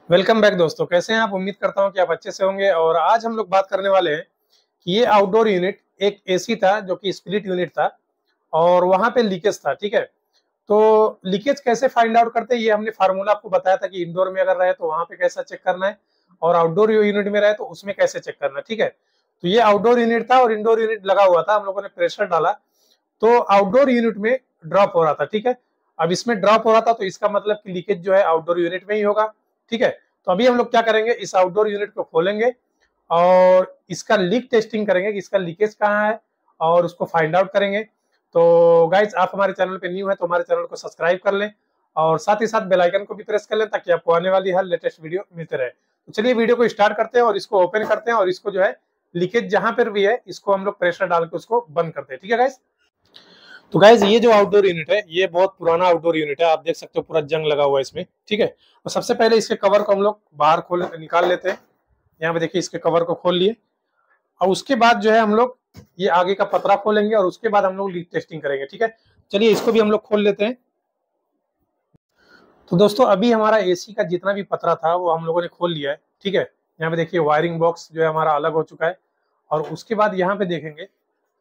Welcome back दोस्तों, कैसे हैं आप। उम्मीद करता हूं कि आप अच्छे से होंगे। और आज हम लोग बात करने वाले हैं कि ये आउटडोर यूनिट एक एसी था जो कि स्प्लिट यूनिट था और वहां पे लीकेज था। ठीक है, तो लीकेज कैसे फाइंड आउट करते हैं ये हमने फार्मूला आपको बताया था कि इंडोर में अगर रहे तो वहां पे कैसा चेक करना है और आउटडोर यूनिट में रहे तो उसमें कैसे चेक करना है। ठीक है, तो ये आउटडोर यूनिट था और इंडोर यूनिट लगा हुआ था। हम लोगों ने प्रेशर डाला तो आउटडोर यूनिट में ड्रॉप हो रहा था। ठीक है, अब इसमें ड्रॉप हो रहा था तो इसका मतलब कि लीकेज जो है आउटडोर यूनिट में ही होगा। ठीक है, तो अभी हम लोग क्या करेंगे, इस आउटडोर यूनिट को खोलेंगे और इसका लीक टेस्टिंग करेंगे कि इसका लीकेज कहाँ है और उसको फाइंड आउट करेंगे। तो गाइज, आप हमारे चैनल पे न्यू है तो हमारे चैनल को सब्सक्राइब कर लें और साथ ही साथ बेल आइकन को भी प्रेस कर लें ताकि आपको आने वाली हर लेटेस्ट वीडियो मिलते रहे। तो चलिए वीडियो को स्टार्ट करते हैं और इसको ओपन करते हैं और इसको जो है लीकेज जहां पर भी है इसको हम लोग प्रेशर डाल के उसको बंद करते हैं। ठीक है गाइज, तो गाइज ये जो आउटडोर यूनिट है ये बहुत पुराना आउटडोर यूनिट है। आप देख सकते हो पूरा जंग लगा हुआ है इसमें। ठीक है, तो सबसे पहले इसके कवर को हम लोग बाहर खोल निकाल लेते हैं। यहाँ पे देखिए इसके कवर को खोल लिए और उसके बाद जो है हम लोग ये आगे का पतरा खोलेंगे और उसके बाद हम लोग लीक टेस्टिंग करेंगे। ठीक है, चलिए इसको भी हम लोग खोल लेते हैं। तो दोस्तों अभी हमारा एसी का जितना भी पतरा था वो हम लोगों ने खोल लिया है। ठीक है, यहाँ पे देखिए वायरिंग बॉक्स जो है हमारा अलग हो चुका है और उसके बाद यहाँ पे देखेंगे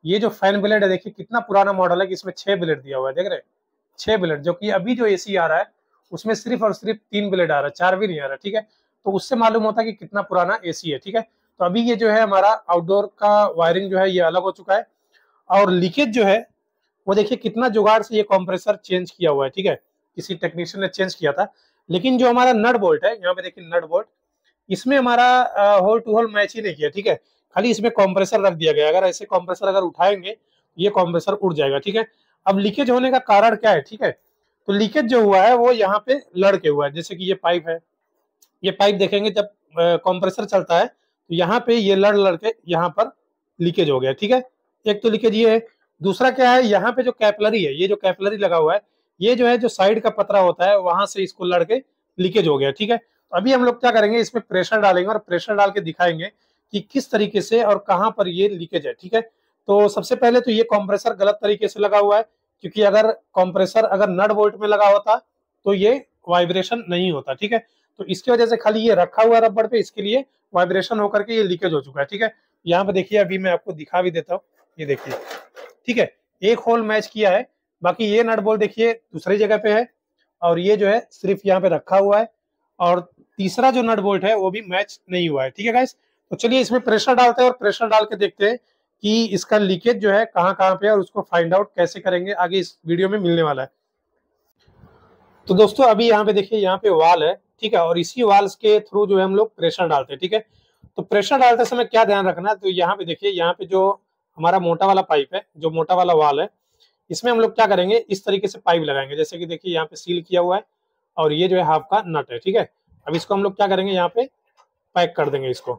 ये जो फैन ब्लेड है, देखिए कितना पुराना मॉडल है कि इसमें 6 ब्लेड दिया हुआ है। देख रहे हैं 6 ब्लेड, जो कि अभी जो एसी आ रहा है उसमें सिर्फ और सिर्फ 3 ब्लेड आ रहा है, 4 भी नहीं आ रहा। ठीक है, तो उससे मालूम होता है कि कितना पुराना एसी है। ठीक है, तो अभी ये जो है हमारा आउटडोर का वायरिंग जो है ये अलग हो चुका है और लीकेज जो है वो देखिए कितना जुगाड़ से ये कंप्रेसर चेंज किया हुआ है। ठीक है, किसी टेक्नीशियन ने चेंज किया था, लेकिन जो हमारा नट बोल्ट है यहाँ पे देखिए नट बोल्ट, इसमें हमारा होल टू होल मैच ही नहीं किया। ठीक है, खाली इसमें कंप्रेसर रख दिया गया। अगर ऐसे कंप्रेसर अगर उठाएंगे ये कंप्रेसर उड़ जाएगा। ठीक है, अब लीकेज होने का कारण क्या है। ठीक है, तो लीकेज जो हुआ है वो यहाँ पे लड़ के हुआ है। जैसे कि ये पाइप है, ये पाइप देखेंगे जब कंप्रेसर चलता है तो यहाँ पे ये लड़ लड़ के यहाँ पर लीकेज हो गया। ठीक है, एक तो लीकेज ये है। दूसरा क्या है, यहाँ पे जो कैपलरी है, ये जो कैपलरी लगा हुआ है ये जो है जो साइड का पतरा होता है वहां से इसको लड़ के लीकेज हो गया। ठीक है, तो अभी हम लोग क्या करेंगे, इसमें प्रेशर डालेंगे और प्रेशर डाल के दिखाएंगे कि किस तरीके से और कहाँ पर ये लीकेज है। ठीक है, तो सबसे पहले तो ये कंप्रेसर गलत तरीके से लगा हुआ है, क्योंकि अगर कंप्रेसर अगर नट बोल्ट में लगा होता तो ये वाइब्रेशन नहीं होता। ठीक है, तो इसकी वजह से खाली ये रखा हुआ रबड़ पे इसके लिए वाइब्रेशन होकर के ये लीकेज हो चुका है। ठीक है, यहाँ पे देखिए अभी मैं आपको दिखा भी देता हूँ, ये देखिए। ठीक है, एक होल मैच किया है, बाकी ये नट बोल्ट देखिए दूसरी जगह पे है और ये जो है सिर्फ यहाँ पे रखा हुआ है और तीसरा जो नट बोल्ट है वो भी मैच नहीं हुआ है। ठीक है गाइस, तो चलिए इसमें प्रेशर डालते हैं और प्रेशर डाल के देखते हैं कि इसका लीकेज जो है कहाँ कहाँ पे है और उसको फाइंड आउट कैसे करेंगे आगे इस वीडियो में मिलने वाला है। तो दोस्तों अभी यहाँ पे देखिए यहाँ पे वाल है। ठीक है, और इसी वाल्स के थ्रू जो है हम लोग प्रेशर डालते हैं। ठीक है, तो प्रेशर डालते समय क्या ध्यान रखना है, तो यहाँ पे देखिए यहाँ पे जो हमारा मोटा वाला पाइप है, जो मोटा वाला वाल है, इसमें हम लोग क्या करेंगे, इस तरीके से पाइप लगाएंगे। जैसे कि देखिए यहाँ पे सील किया हुआ है और ये जो है हाफ का नट है। ठीक है, अब इसको हम लोग क्या करेंगे, यहाँ पे पैक कर देंगे इसको।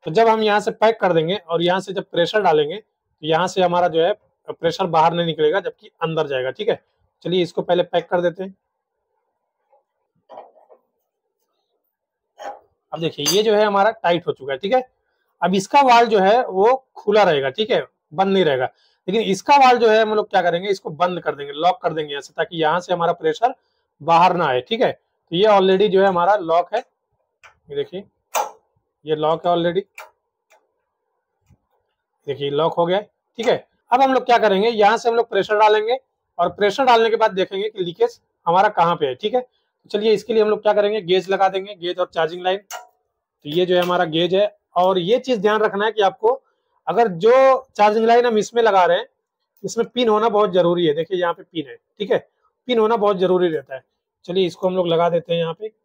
तो जब हम यहाँ से पैक कर देंगे और यहाँ से जब प्रेशर डालेंगे तो यहाँ से हमारा जो है प्रेशर बाहर नहीं निकलेगा जबकि अंदर जाएगा। ठीक है, चलिए इसको पहले पैक कर देते हैं। अब देखिए ये जो है हमारा टाइट हो चुका है। ठीक है, अब इसका वाल जो है वो खुला रहेगा। ठीक है, बंद नहीं रहेगा, लेकिन इसका वाल जो है हम लोग क्या करेंगे, इसको बंद कर देंगे, लॉक कर देंगे यहाँ से, ताकि यहाँ से हमारा प्रेशर बाहर ना आए। ठीक है, तो ये ऑलरेडी जो है हमारा लॉक है, ये देखिए ये लॉक है ऑलरेडी, देखिए लॉक हो गया। ठीक है, अब हम लोग क्या करेंगे, यहाँ से हम लोग प्रेशर डालेंगे और प्रेशर डालने के बाद देखेंगे कि लीकेज हमारा कहाँ पे है। ठीक है, तो चलिए इसके लिए हम लोग क्या करेंगे, गेज लगा देंगे, गेज और चार्जिंग लाइन। तो ये जो है हमारा गेज है और ये चीज ध्यान रखना है कि आपको अगर जो चार्जिंग लाइन हम इसमें लगा रहे हैं इसमें पिन होना बहुत जरूरी है। देखिए यहाँ पे पिन है। ठीक है, पिन होना बहुत जरूरी रहता है। चलिए इसको हम लोग लगा देते हैं यहाँ पे।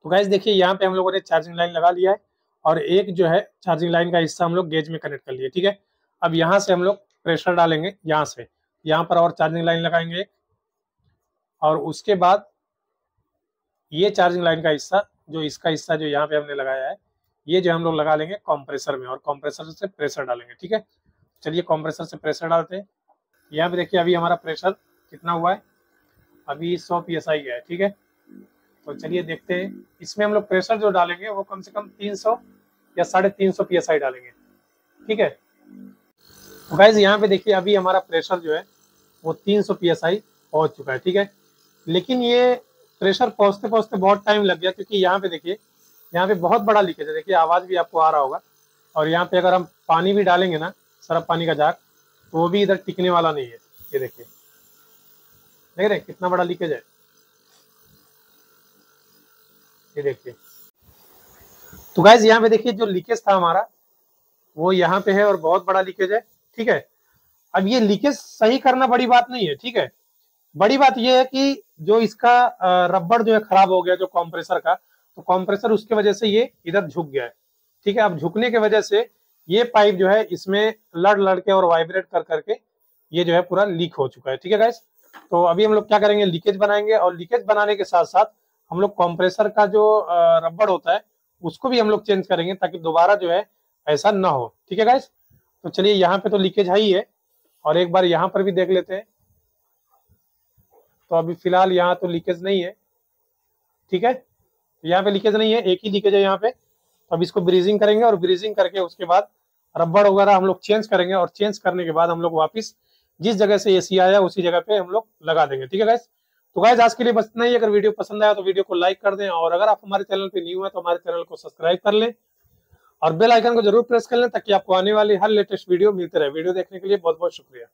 तो गाइस देखिए यहाँ पे हम लोगों ने चार्जिंग लाइन लगा लिया है और एक जो है चार्जिंग लाइन का हिस्सा हम लोग गेज में कनेक्ट कर लिए। ठीक है, अब यहाँ से हम लोग प्रेशर डालेंगे, यहाँ से यहाँ पर और चार्जिंग लाइन लगाएंगे और उसके बाद ये चार्जिंग लाइन का हिस्सा, जो इसका हिस्सा जो यहाँ पे हमने लगाया है, ये जो हम लोग लगा लेंगे कंप्रेसर में और कंप्रेसर से प्रेशर डालेंगे। ठीक है, चलिए कंप्रेसर से प्रेशर डालते हैं। यहाँ पे देखिए अभी हमारा प्रेशर कितना हुआ है, अभी 100 PSI है। ठीक है, तो चलिए देखते हैं इसमें हम लोग प्रेशर जो डालेंगे वो कम से कम 300 या 350 PSI डालेंगे। ठीक है। तो गाइज यहाँ पे देखिए अभी हमारा प्रेशर जो है वो 300 psi पहुंच चुका है, ठीक है। लेकिन ये प्रेशर पहुंचते पहुंचते बहुत टाइम लग गया, क्योंकि यहाँ पे देखिए यहाँ पे बहुत बड़ा लीकेज है। देखिए आवाज भी आपको आ रहा होगा। और यहाँ पे अगर हम पानी भी डालेंगे ना, सरफ पानी का जार, तो वो भी इधर टिकने वाला नहीं है। ये देखिए, देख रहे हैं कितना बड़ा लीकेज है। ये देखिए। तो गाइज यहाँ पे देखिए जो लीकेज था हमारा वो यहाँ पे है और बहुत बड़ा लीकेज है, ठीक है। अब ये लीकेज सही करना बड़ी बात नहीं है, ठीक है। बड़ी बात ये है कि जो इसका रबड़ जो है खराब हो गया, जो कॉम्प्रेसर का, तो कॉम्प्रेसर उसके वजह से ये इधर झुक गया है, ठीक है। अब झुकने की वजह से ये पाइप जो है इसमें लड़ लड़ के और वाइब्रेट कर करके ये जो है पूरा लीक हो चुका है, ठीक है गाइस। तो अभी हम लोग क्या करेंगे, लीकेज बनाएंगे, और लीकेज बनाने के साथ साथ हम लोग कॉम्प्रेसर का जो रबड़ होता है उसको भी हम लोग चेंज करेंगे, ताकि दोबारा जो है ऐसा ना हो, ठीक है गाइस। तो चलिए यहाँ पे तो लीकेज है ही है, और एक बार यहाँ पर भी देख लेते हैं। तो अभी फिलहाल यहाँ तो लीकेज नहीं है, ठीक है। यहाँ पे लीकेज नहीं है, एक ही लीकेज है यहाँ पे। तो अब इसको ब्रीजिंग करेंगे, और ब्रीजिंग करके उसके बाद रबड़ वगैरह हम लोग चेंज करेंगे, और चेंज करने के बाद हम लोग वापस जिस जगह से एसी आया उसी जगह पे हम लोग लगा देंगे, ठीक है गाइस। तो गाइस आज के लिए बस इतना ही। अगर वीडियो पसंद आया तो वीडियो को लाइक कर दें, और अगर आप हमारे चैनल पे न्यू है तो हमारे चैनल को सब्सक्राइब कर लें, और बेल आइकन को जरूर प्रेस कर लें, ताकि आपको आने वाली हर लेटेस्ट वीडियो मिलते रहे। वीडियो देखने के लिए बहुत बहुत शुक्रिया।